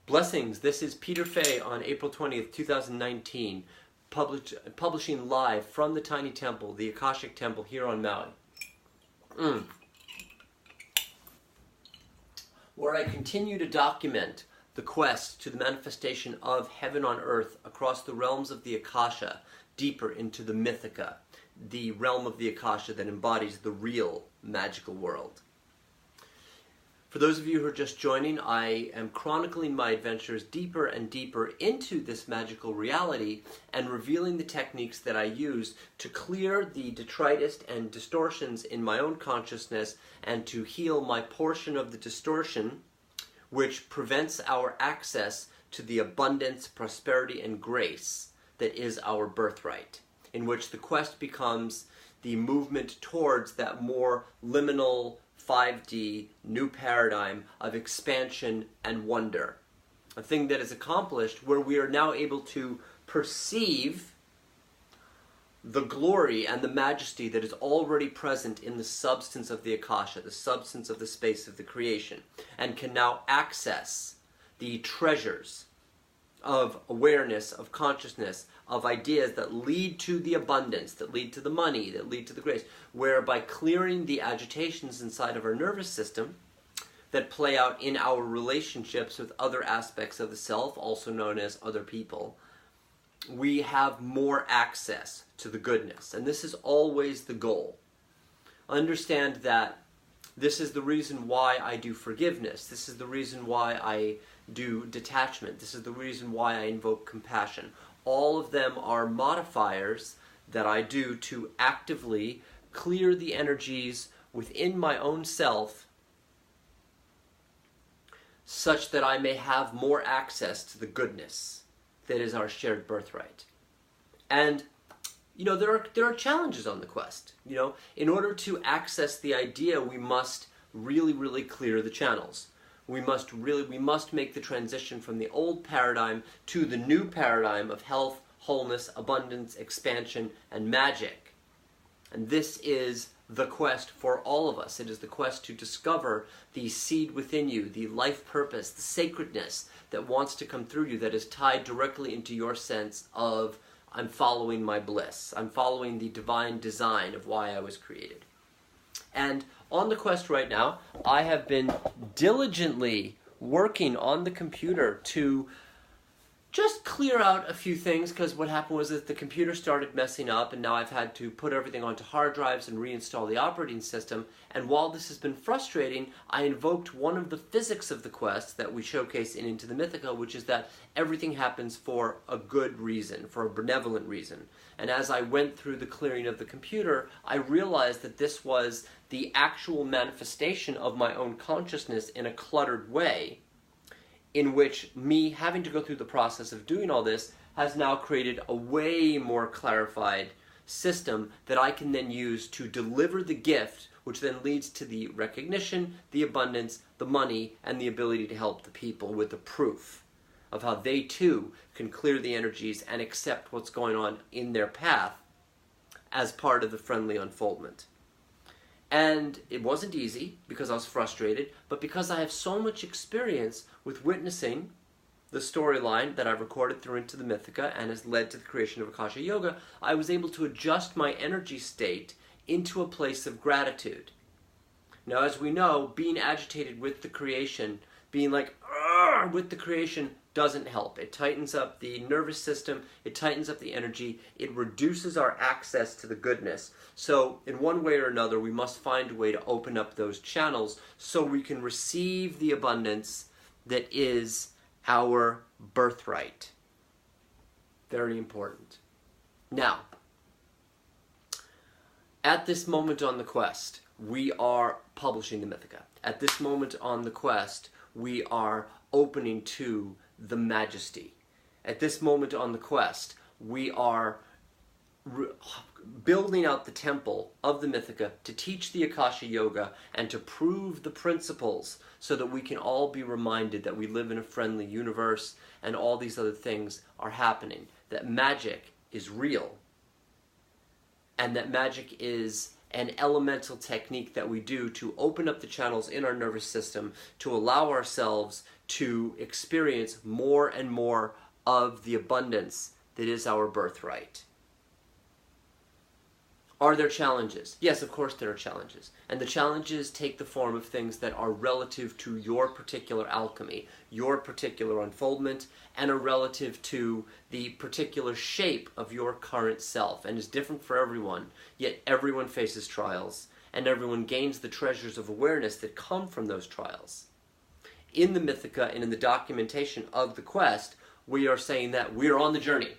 Blessings, this is Peter Fay on April 20th, 2019, publishing live from the Tiny Temple, the Akashic Temple here on Maui. Where I continue to document the quest to the manifestation of heaven on earth across the realms of the Akasha, deeper into the Mythica, the realm of the Akasha that embodies the real magical world. For those of you who are just joining, I am chronicling my adventures deeper and deeper into this magical reality and revealing the techniques that I use to clear the detritus and distortions in my own consciousness and to heal my portion of the distortion which prevents our access to the abundance, prosperity, and grace that is our birthright, in which the quest becomes the movement towards that more liminal 5D new paradigm of expansion and wonder. A thing that is accomplished where we are now able to perceive the glory and the majesty that is already present in the substance of the Akasha, the substance of the space of the creation, and can now access the treasures of awareness, of consciousness, of ideas that lead to the abundance, that lead to the money, that lead to the grace, where by clearing the agitations inside of our nervous system that play out in our relationships with other aspects of the self, also known as other people, we have more access to the goodness. And this is always the goal. Understand that this is the reason why I do forgiveness. This is the reason why I do detachment. This is the reason why I invoke compassion. All of them are modifiers that I do to actively clear the energies within my own self such that I may have more access to the goodness that is our shared birthright. And there are challenges on the quest. In order to access the idea, we must really clear the channels. We must make the transition from the old paradigm to the new paradigm of health, wholeness, abundance, expansion, and magic. And this is the quest for all of us. It is the quest to discover the seed within you, the life purpose, the sacredness that wants to come through you, that is tied directly into your sense of, I'm following my bliss. I'm following the divine design of why I was created. And on the quest right now, I have been diligently working on the computer to just clear out a few things, because what happened was that the computer started messing up, and now I've had to put everything onto hard drives and reinstall the operating system. And while this has been frustrating, I invoked one of the physics of the quest that we showcase in Into the Mythica, which is that everything happens for a good reason, for a benevolent reason. And as I went through the clearing of the computer, I realized that this was the actual manifestation of my own consciousness in a cluttered way, in which me having to go through the process of doing all this has now created a way more clarified system that I can then use to deliver the gift, which then leads to the recognition, the abundance, the money, and the ability to help the people with the proof of how they too can clear the energies and accept what's going on in their path as part of the friendly unfoldment. And it wasn't easy because I was frustrated, but because I have so much experience with witnessing the storyline that I've recorded through Into the Mythica and has led to the creation of Akasha Yoga, I was able to adjust my energy state into a place of gratitude. Now, as we know, being agitated with the creation, being like, with the creation, doesn't help. It tightens up the nervous system, it tightens up the energy, it reduces our access to the goodness. So in one way or another, we must find a way to open up those channels so we can receive the abundance that is our birthright. Very important. Now, at this moment on the quest, we are publishing the Mythica. At this moment on the quest, we are opening to the majesty. At this moment on the quest, we are building out the temple of the Mythica to teach the Akasha Yoga and to prove the principles so that we can all be reminded that we live in a friendly universe and all these other things are happening. That magic is real and that magic is an elemental technique that we do to open up the channels in our nervous system to allow ourselves to experience more and more of the abundance that is our birthright. Are there challenges? Yes, of course there are challenges. And the challenges take the form of things that are relative to your particular alchemy, your particular unfoldment, and are relative to the particular shape of your current self, and is different for everyone, yet everyone faces trials, and everyone gains the treasures of awareness that come from those trials. In the Mythica and in the documentation of the quest, we are saying that we are on the journey.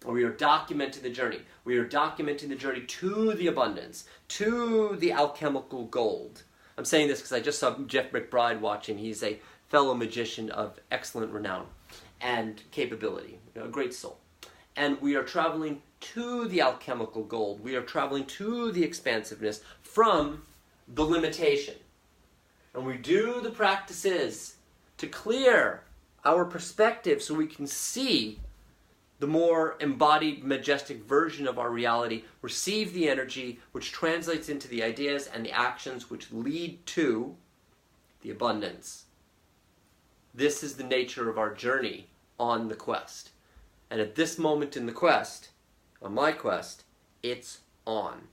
We are documenting the journey. We are documenting the journey to the abundance, to the alchemical gold. I'm saying this because I just saw Jeff McBride watching. He's a fellow magician of excellent renown and capability, a great soul. And we are traveling to the alchemical gold. We are traveling to the expansiveness from the limitation. And we do the practices to clear our perspective so we can see the more embodied, majestic version of our reality, receive the energy which translates into the ideas and the actions which lead to the abundance. This is the nature of our journey on the quest. And at this moment in the quest, on my quest, it's on.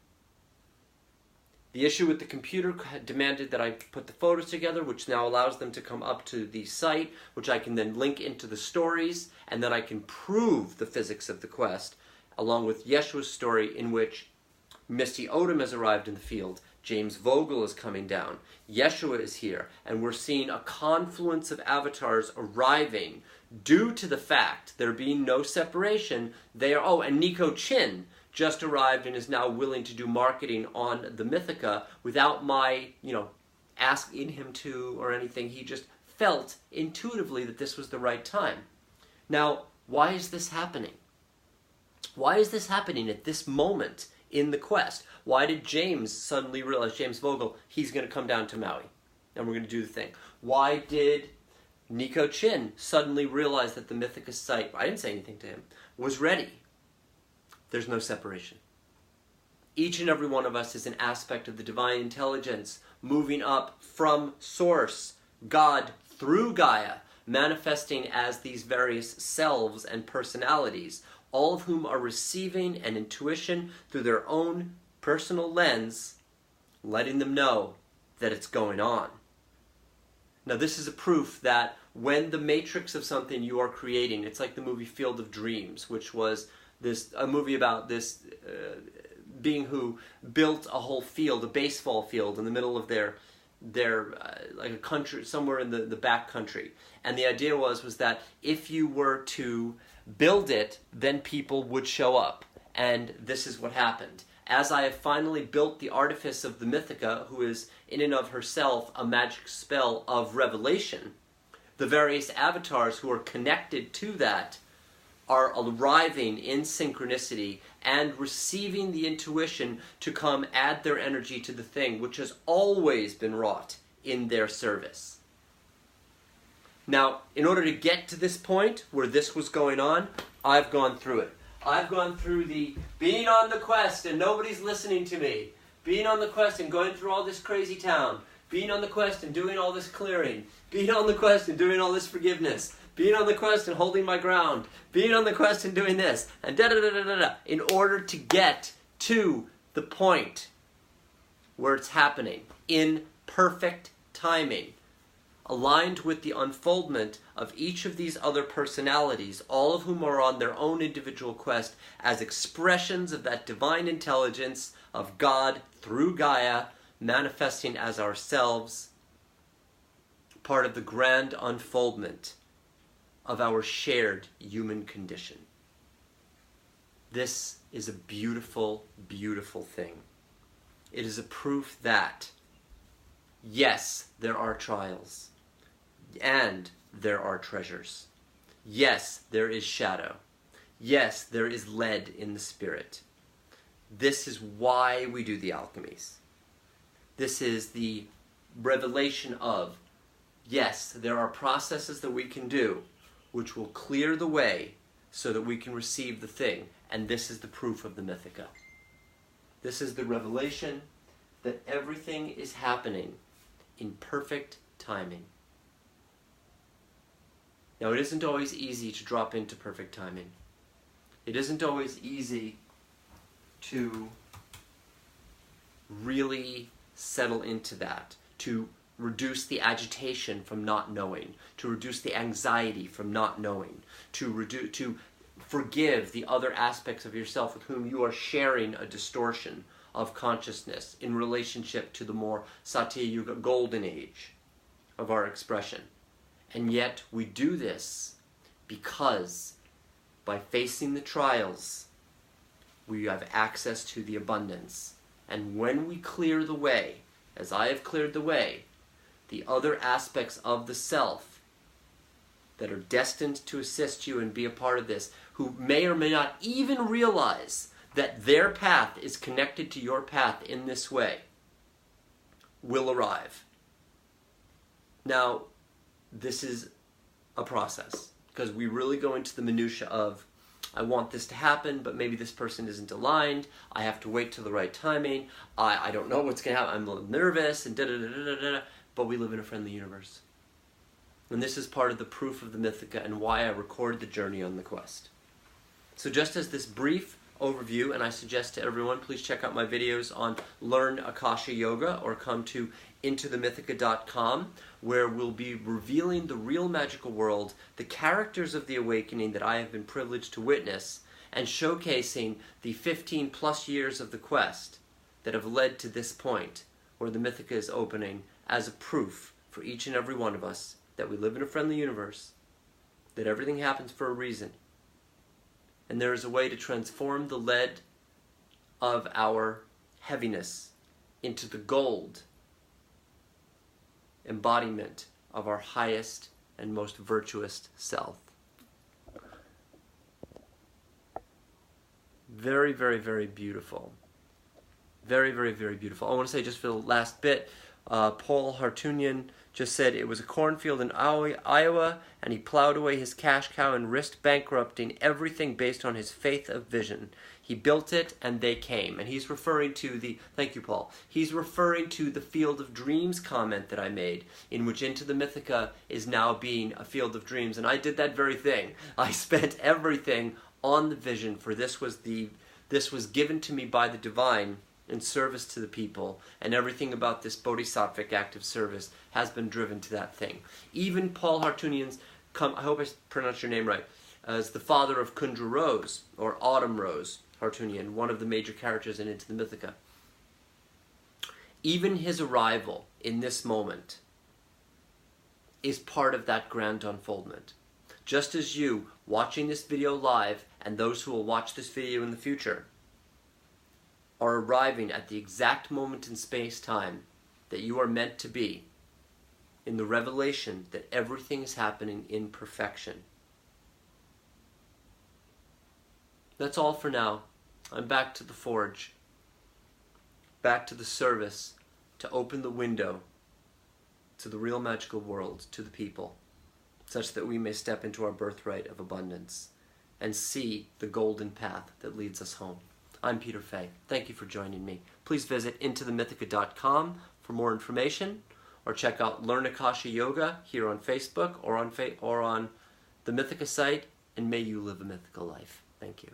The issue with the computer demanded that I put the photos together, which now allows them to come up to the site, which I can then link into the stories, and then I can prove the physics of the quest, along with Yeshua's story in which Misty Odom has arrived in the field, James Vogel is coming down, Yeshua is here, and we're seeing a confluence of avatars arriving due to the fact there being no separation. And Nico Chin just arrived and is now willing to do marketing on the Mythica without my, asking him to or anything. He just felt intuitively that this was the right time. Now, why is this happening? Why is this happening at this moment in the quest? Why did James suddenly realize, James Vogel, he's going to come down to Maui and we're going to do the thing? Why did Nico Chin suddenly realize that the Mythica site, I didn't say anything to him, was ready? There's no separation. Each and every one of us is an aspect of the divine intelligence moving up from Source, God, through Gaia, manifesting as these various selves and personalities, all of whom are receiving an intuition through their own personal lens, letting them know that it's going on. Now, this is a proof that when the matrix of something you are creating, it's like the movie Field of Dreams, which was a movie about this being who built a whole field, a baseball field, in the middle of their like a country, somewhere in the back country. And the idea was that if you were to build it, then people would show up. And this is what happened. As I have finally built the artifice of the Mythica, who is in and of herself a magic spell of revelation, the various avatars who are connected to that are arriving in synchronicity and receiving the intuition to come add their energy to the thing which has always been wrought in their service. Now, in order to get to this point where this was going on, I've gone through it. I've gone through the being on the quest and nobody's listening to me, being on the quest and going through all this crazy town, being on the quest and doing all this clearing, being on the quest and doing all this forgiveness, being on the quest and holding my ground, being on the quest and doing this, and da-da-da-da-da-da, in order to get to the point where it's happening in perfect timing, aligned with the unfoldment of each of these other personalities, all of whom are on their own individual quest as expressions of that divine intelligence of God through Gaia, manifesting as ourselves, part of the grand unfoldment of our shared human condition. This is a beautiful, beautiful thing. It is a proof that, yes, there are trials, and there are treasures. Yes, there is shadow. Yes, there is lead in the spirit. This is why we do the alchemies. This is the revelation of, yes, there are processes that we can do which will clear the way so that we can receive the thing. And this is the proof of the Mythica. This is the revelation that everything is happening in perfect timing. Now, it isn't always easy to drop into perfect timing. It isn't always easy to really settle into that, to reduce the agitation from not knowing, to reduce the anxiety from not knowing, to forgive the other aspects of yourself with whom you are sharing a distortion of consciousness in relationship to the more Satya Yuga golden age of our expression. And yet we do this because by facing the trials, we have access to the abundance. And when we clear the way, as I have cleared the way, the other aspects of the self that are destined to assist you and be a part of this, who may or may not even realize that their path is connected to your path in this way, will arrive. Now, this is a process, because we really go into the minutia of, I want this to happen, but maybe this person isn't aligned, I have to wait till the right timing, I don't know what's going to happen, I'm a little nervous, and da-da-da-da-da-da, but we live in a friendly universe. And this is part of the proof of the Mythica and why I record the journey on the quest. So just as this brief overview, and I suggest to everyone, please check out my videos on Learn Akasha Yoga or come to intothemythica.com, where we'll be revealing the real magical world, the characters of the awakening that I have been privileged to witness, and showcasing the 15 plus years of the quest that have led to this point where the Mythica is opening as a proof for each and every one of us that we live in a friendly universe, that everything happens for a reason, and there is a way to transform the lead of our heaviness into the gold embodiment of our highest and most virtuous self. Very, very, very beautiful. Very, very, very beautiful. I want to say just for the last bit, Paul Hartunian just said it was a cornfield in Iowa, and he plowed away his cash cow and risked bankrupting everything based on his faith of vision. He built it, and they came. And he's referring to the, thank you, Paul, he's referring to the Field of Dreams comment that I made, in which Into the Mythica is now being a field of dreams. And I did that very thing. I spent everything on the vision, for this was given to me by the divine in service to the people, and everything about this bodhisattvic act of service has been driven to that thing. Even Paul Hartunian's, I hope I pronounced your name right, as the father of Kundra Rose, or Autumn Rose Hartunian, one of the major characters in Into the Mythica. Even his arrival in this moment is part of that grand unfoldment. Just as you, watching this video live, and those who will watch this video in the future, are arriving at the exact moment in space-time that you are meant to be, in the revelation that everything is happening in perfection. That's all for now. I'm back to the forge, back to the service, to open the window to the real magical world, to the people, such that we may step into our birthright of abundance and see the golden path that leads us home. I'm Peter Fay. Thank you for joining me. Please visit intothemythica.com for more information, or check out Learn Akasha Yoga here on Facebook or on the Mythica site, and may you live a mythical life. Thank you.